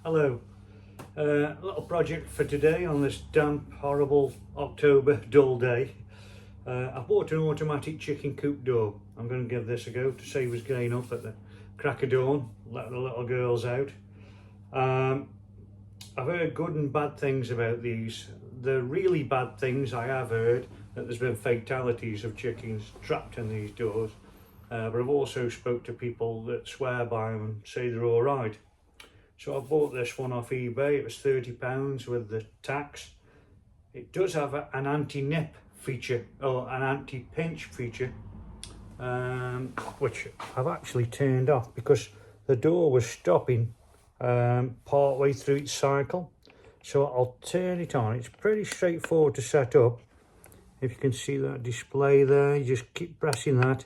Hello. A little project for today on this damp, horrible October dull day. I bought an automatic chicken coop door. I'm going to give this a go to save us getting up at the crack of dawn, let the little girls out. I've heard good and bad things about these. The really bad things I have heard that there's been fatalities of chickens trapped in these doors. But I've also spoke to people that swear by them and say they're all right. So I bought this one off eBay. It was £30 with the tax. It does have an anti-nip feature or an anti-pinch feature, which I've actually turned off because the door was stopping part way through its cycle. So I'll turn it on. It's pretty straightforward to set up. If you can see that display there, you just keep pressing that.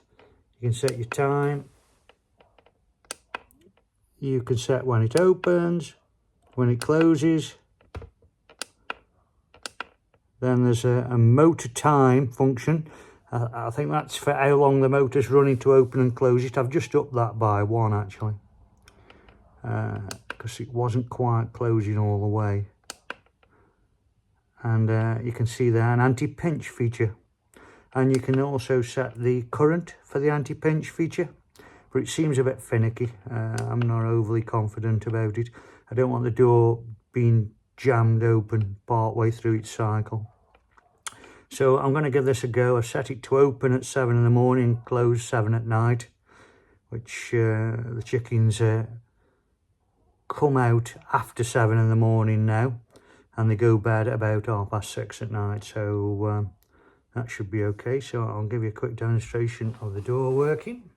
You can set your time. You can set when it opens, when it closes. Then there's a motor time function. I think that's for how long the motor's running to open and close it. I've just upped that by 1 actually, because it wasn't quite closing all the way. And you can see there an anti-pinch feature. And you can also set the current for the anti-pinch feature. But it seems a bit finicky. I'm not overly confident about it. I don't want the door being jammed open part way through its cycle. So I'm going to give this a go. I set it to open at 7 in the morning, close 7 at night, which the chickens come out after 7 in the morning now, and they go bed at about 6:30 at night. So that should be okay. So I'll give you a quick demonstration of the door working.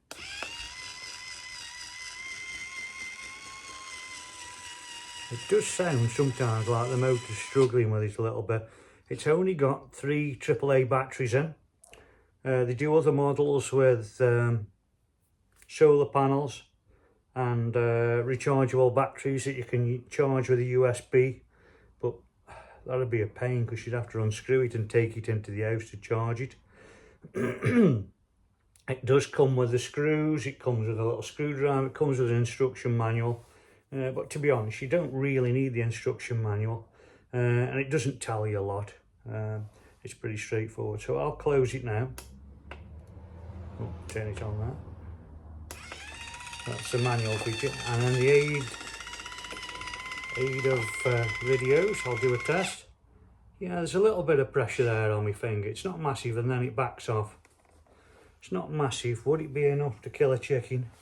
It does sound sometimes like the motor's struggling with it a little bit. It's only got 3 AAA batteries in. They do other models with solar panels and rechargeable batteries that you can charge with a USB, but that'd be a pain because you'd have to unscrew it and take it into the house to charge it. It does come with the screws, it comes with a little screwdriver, it comes with an instruction manual. But to be honest, you don't really need the instruction manual, and it doesn't tell you a lot. It's pretty straightforward. So I'll close it now. Oh, turn it on there. That's the manual feature, and then the aid of videos. I'll do a test. Yeah, there's a little bit of pressure there on my finger. It's not massive, and then it backs off. It's not massive. Would it be enough to kill a chicken?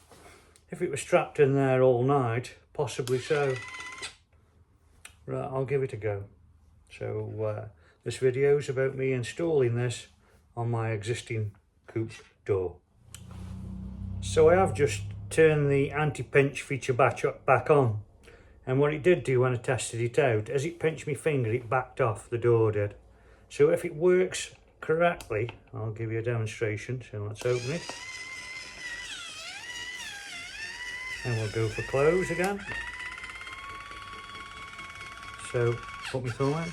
If it was trapped in there all night, possibly so. Right, I'll give it a go. So this video is about me installing this on my existing coop door. So I have just turned the anti-pinch feature back on, and what it did do when I tested it out, as it pinched my finger, it backed off, the door did. So if it works correctly, I'll give you a demonstration. So let's open it. And we'll go for close again. So put my thumb in.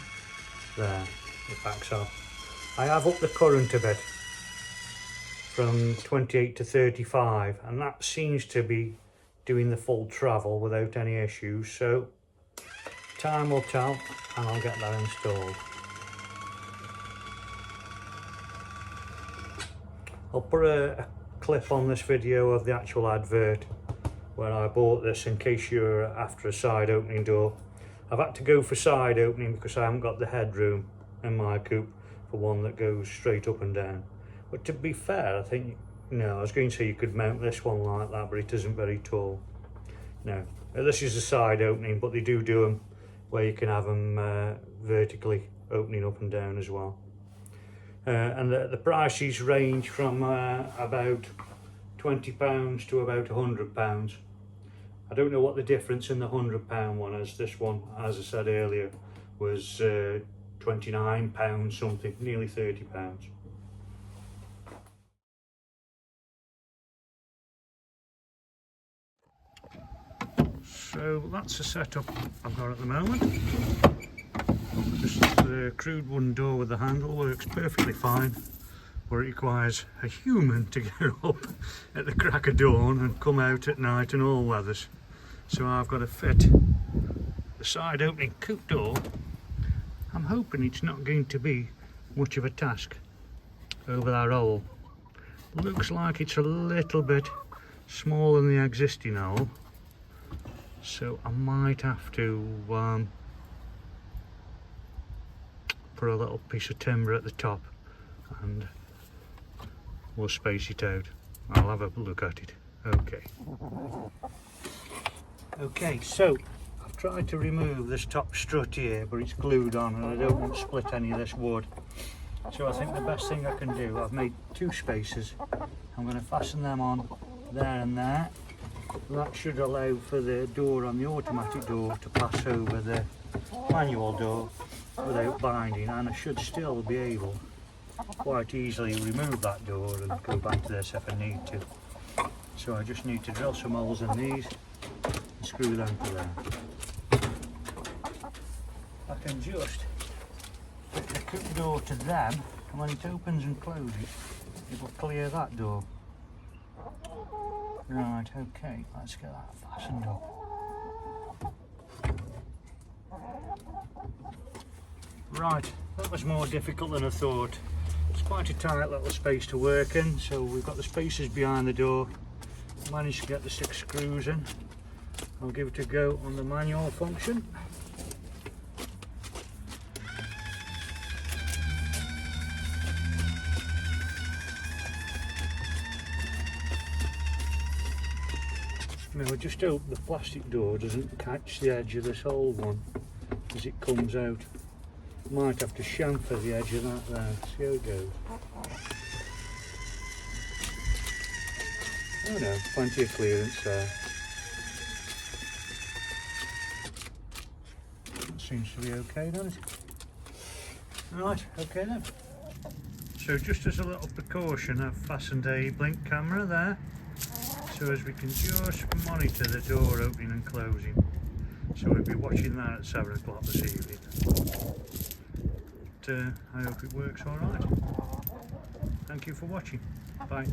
There, it backs off. I have upped the current a bit from 28 to 35, and that seems to be doing the full travel without any issues. So time will tell, and I'll get that installed. I'll put a clip on this video of the actual advert where I bought this in case you're after a side opening door. I've had to go for side opening because I haven't got the headroom in my coop for one that goes straight up and down. But to be fair, I think, no, I was going to say you could mount this one like that, but it isn't very tall. No, this is a side opening, but they do them where you can have them vertically opening up and down as well. And the prices range from about £20 to about £100. I don't know what the difference in the £100 one is. This one, as I said earlier, was £29 something, nearly £30. So that's the setup I've got at the moment. Just the crude wooden door with the handle works perfectly fine, but it requires a human to get up at the crack of dawn and come out at night in all weathers. So I've got to fit the side opening coop door, I'm hoping it's not going to be much of a task over that hole. Looks like it's a little bit smaller than the existing hole, so I might have to put a little piece of timber at the top and we'll space it out. I'll have a look at it. Okay, so I've tried to remove this top strut here, but it's glued on and I don't want to split any of this wood. So I think the best thing I can do, I've made 2 spaces. I'm going to fasten them on there and there. That should allow for the door on the automatic door to pass over the manual door without binding, and I should still be able quite easily remove that door and go back to this if I need to. So I just need to drill some holes in these and screw them to there. I can just put the coop door to them, and when it opens and closes it will clear that door. Right, okay, let's get that fastened up. Right, that was more difficult than I thought. It's quite a tight little space to work in, so we've got the spaces behind the door. Managed to get the 6 screws in. I'll give it a go on the manual function. Now I just hope the plastic door doesn't catch the edge of this old one as it comes out. Might have to chamfer the edge of that there, see how it goes. Oh no, plenty of clearance there. That seems to be okay, doesn't it? Right, okay then. So just as a little precaution, I've fastened a blink camera there, so as we can just monitor the door opening and closing. So we'll be watching that at 7 o'clock this evening. But, I hope it works alright. Thank you for watching. Bye.